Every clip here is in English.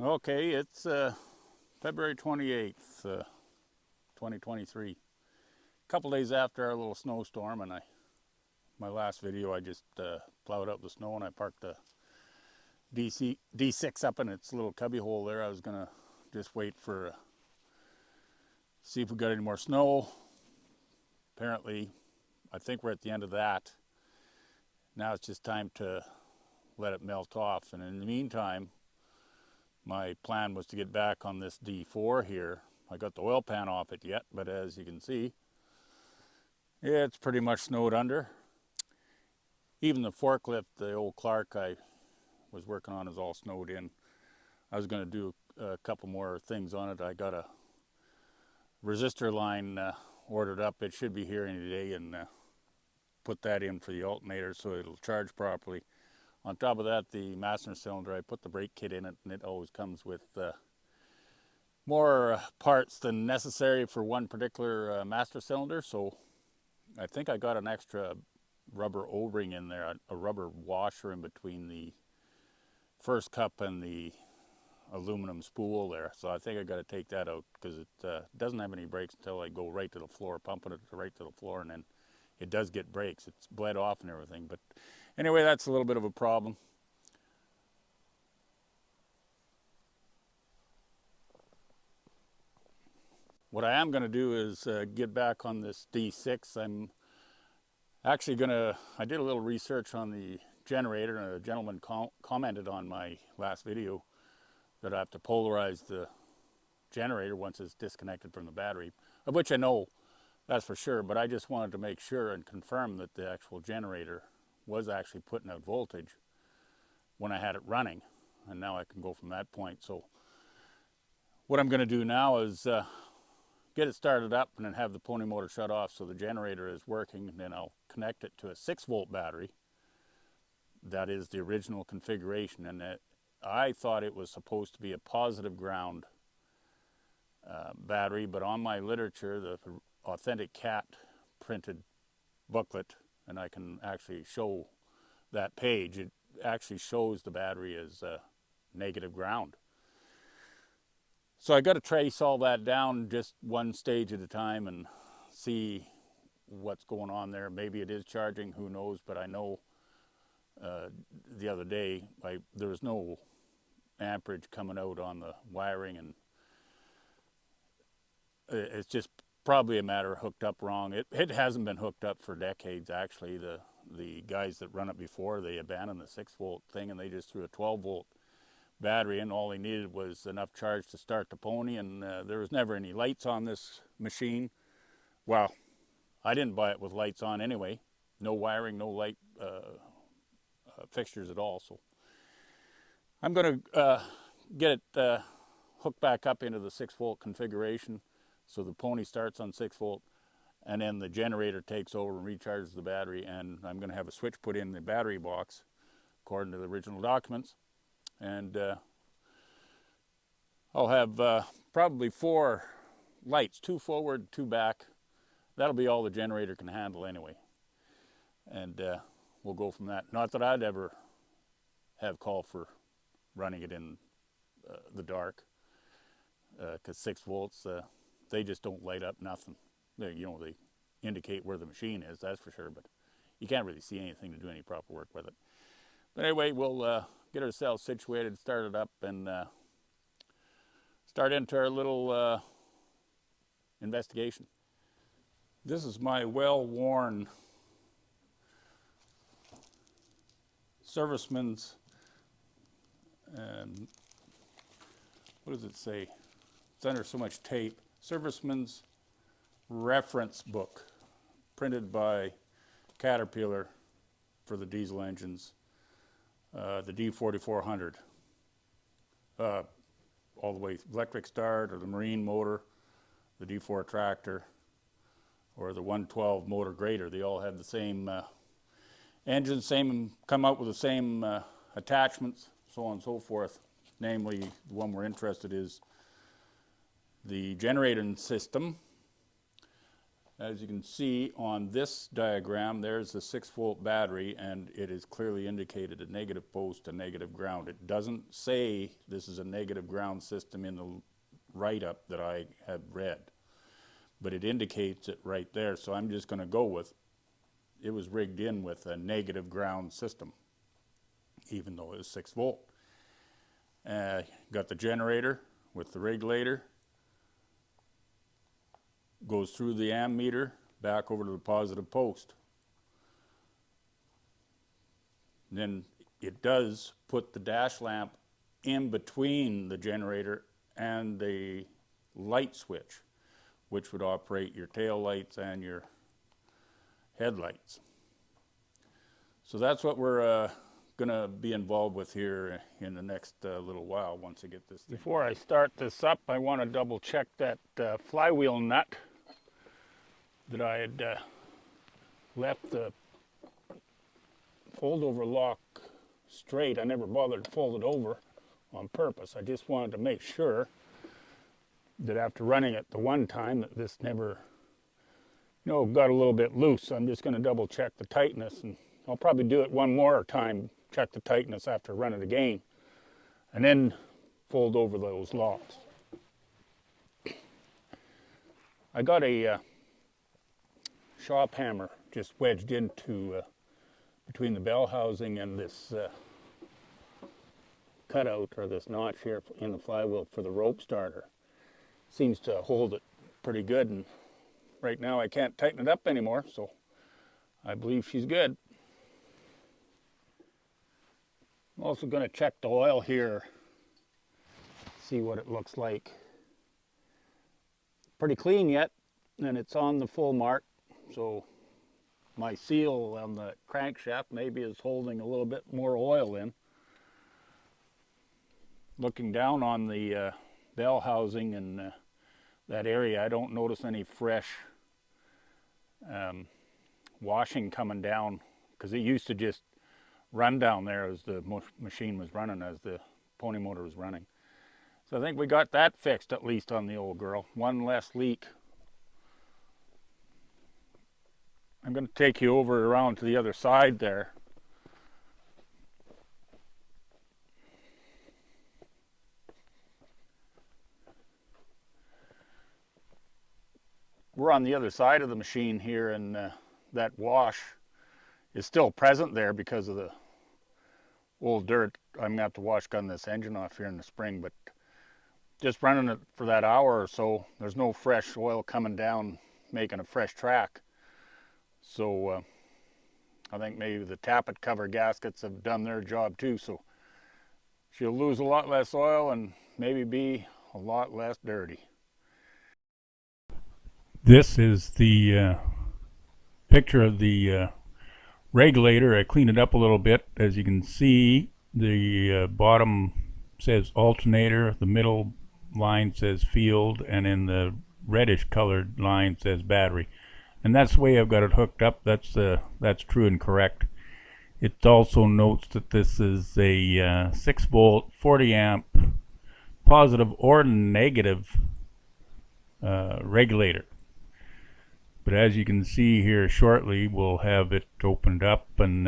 Okay, it's February 28th, 2023. A couple days after our little snowstorm, and my last video I just plowed up the snow and I parked the D6 up in its little cubby hole there. I was gonna just wait for see if we got any more snow. Apparently, I think we're at the end of that. Now it's just time to let it melt off, and in the meantime, my plan was to get back on this D4 here. I got the oil pan off it yet, but as you can see, it's pretty much snowed under. Even the forklift, the old Clark I was working on, is all snowed in. I was going to do a couple more things on it. I got a resistor line ordered up. It should be here any day, and put that in for the alternator so it'll charge properly. On top of that, the master cylinder, I put the brake kit in it, and it always comes with more parts than necessary for one particular master cylinder. So I think I got an extra rubber O-ring in there, a rubber washer in between the first cup and the aluminum spool there. So I think I got to take that out because it doesn't have any brakes until I go right to the floor, pumping it right to the floor, and then it does get brakes. It's bled off and everything. But anyway, that's a little bit of a problem. What I am going to do is get back on this D6. I'm actually going to, I did a little research on the generator, and a gentleman commented on my last video that I have to polarize the generator once it's disconnected from the battery, of which I know that's for sure, but I just wanted to make sure and confirm that the actual generator was actually putting out voltage when I had it running, and now I can go from that point. So what I'm going to do now is get it started up and then have the pony motor shut off so the generator is working, and then I'll connect it to a 6-volt battery. That is the original configuration, and I thought it was supposed to be a positive ground battery, but on my literature, the Authentic Cat printed booklet, and I can actually show that page, it actually shows the battery as negative ground. So I got to trace all that down just one stage at a time and see what's going on there. Maybe it is charging, who knows, but I know the other day there was no amperage coming out on the wiring, and it's just probably a matter of hooked up wrong. It hasn't been hooked up for decades, actually. The guys that run it before, they abandoned the 6-volt thing and they just threw a 12-volt battery in. All they needed was enough charge to start the pony, and there was never any lights on this machine. Well, I didn't buy it with lights on anyway. No wiring, no light fixtures at all. So I'm going to get it hooked back up into the 6-volt configuration so the pony starts on 6-volt, and then the generator takes over and recharges the battery, and I'm going to have a switch put in the battery box according to the original documents, and I'll have probably 4 lights, 2 forward, 2 back. That'll be all the generator can handle anyway, and we'll go from that. Not that I'd ever have call for running it in the dark, because 6 volts, they just don't light up nothing. They indicate where the machine is, that's for sure, but you can't really see anything to do any proper work with it. But anyway, we'll get ourselves situated, start it up, and start into our little investigation. This is my well-worn serviceman's, and what does it say? It's under so much tape. Serviceman's reference book, printed by Caterpillar for the diesel engines, the D4400, all the way electric start, or the marine motor, the D4 tractor, or the 112 motor grader. They all have the same engine, come out with the same attachments, so on and so forth. Namely, the one we're interested in is the generating system. As you can see on this diagram, there's the 6-volt battery, and it is clearly indicated a negative post to negative ground. It doesn't say this is a negative ground system in the write-up that I have read, but it indicates it right there. So I'm just going to go with it was rigged in with a negative ground system, even though it was 6 volt. Got the generator with the regulator. Goes through the ammeter back over to the positive post. Then it does put the dash lamp in between the generator and the light switch, which would operate your tail lights and your headlights. So that's what we're going to be involved with here in the next little while once I get this thing. Before I start this up, I want to double check that flywheel nut that I had left the fold over lock straight. I never bothered to fold it over on purpose. I just wanted to make sure that after running it the one time that this never, got a little bit loose. I'm just going to double check the tightness, and I'll probably do it one more time, check the tightness after running it again, and then fold over those locks. I got a shop hammer just wedged into between the bell housing and this cutout, or this notch here in the flywheel for the rope starter. Seems to hold it pretty good, and right now I can't tighten it up anymore, so I believe she's good. I'm also going to check the oil here, see what it looks like. Pretty clean yet, and it's on the full mark, so my seal on the crankshaft maybe is holding a little bit more oil in. Looking down on the bell housing and that area, I don't notice any fresh washing coming down, because it used to just run down there as the machine was running, as the pony motor was running. So I think we got that fixed, at least on the old girl. One less leak. I'm going to take you over around to the other side there. We're on the other side of the machine here, and that wash is still present there because of the old dirt. I'm going to have to wash gun this engine off here in the spring, but just running it for that hour or so, there's no fresh oil coming down making a fresh track. So I think maybe the tappet cover gaskets have done their job too, so she'll lose a lot less oil and maybe be a lot less dirty. This is the picture of the regulator. I cleaned it up a little bit. As you can see, the bottom says alternator, the middle line says field, and in the reddish colored line says battery. And that's the way I've got it hooked up. That's true and correct. It also notes that this is a 6 volt 40 amp positive or negative regulator. But as you can see here shortly, we'll have it opened up, and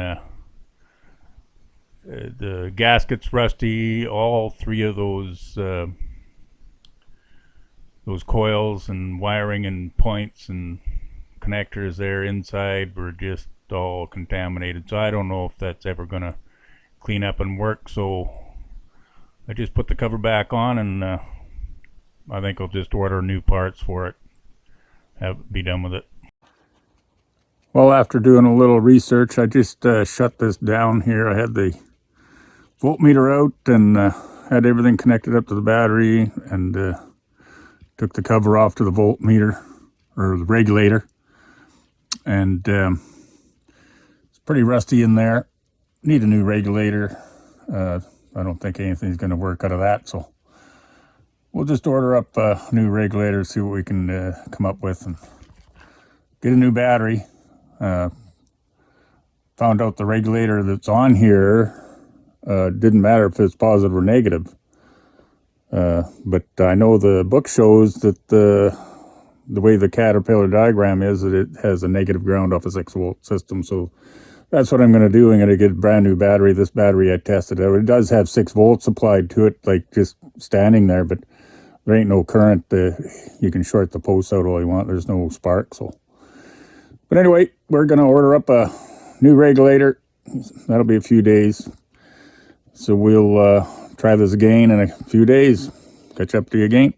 the gasket's rusty. All three of those coils and wiring and points and connectors there inside were just all contaminated. So I don't know if that's ever going to clean up and work. So I just put the cover back on, and I think I'll just order new parts for it. Be done with it. Well, after doing a little research, I just shut this down here. I had the voltmeter out and had everything connected up to the battery, and took the cover off to the voltmeter, or the regulator, and it's pretty rusty in there. Need a new regulator. I don't think anything's going to work out of that, so we'll just order up a new regulator, see what we can come up with, and get a new battery. Found out the regulator that's on here didn't matter if it's positive or negative, but I know the book shows that the way the Caterpillar diagram is, that it has a negative ground off a 6-volt system. So that's what I'm going to do. I'm going to get a brand new battery. This battery I tested out. It does have 6 volts applied to it, like just standing there, but there ain't no current. You can short the posts out all you want. There's no spark. So, but anyway, we're going to order up a new regulator. That'll be a few days. So we'll try this again in a few days. Catch up to you again.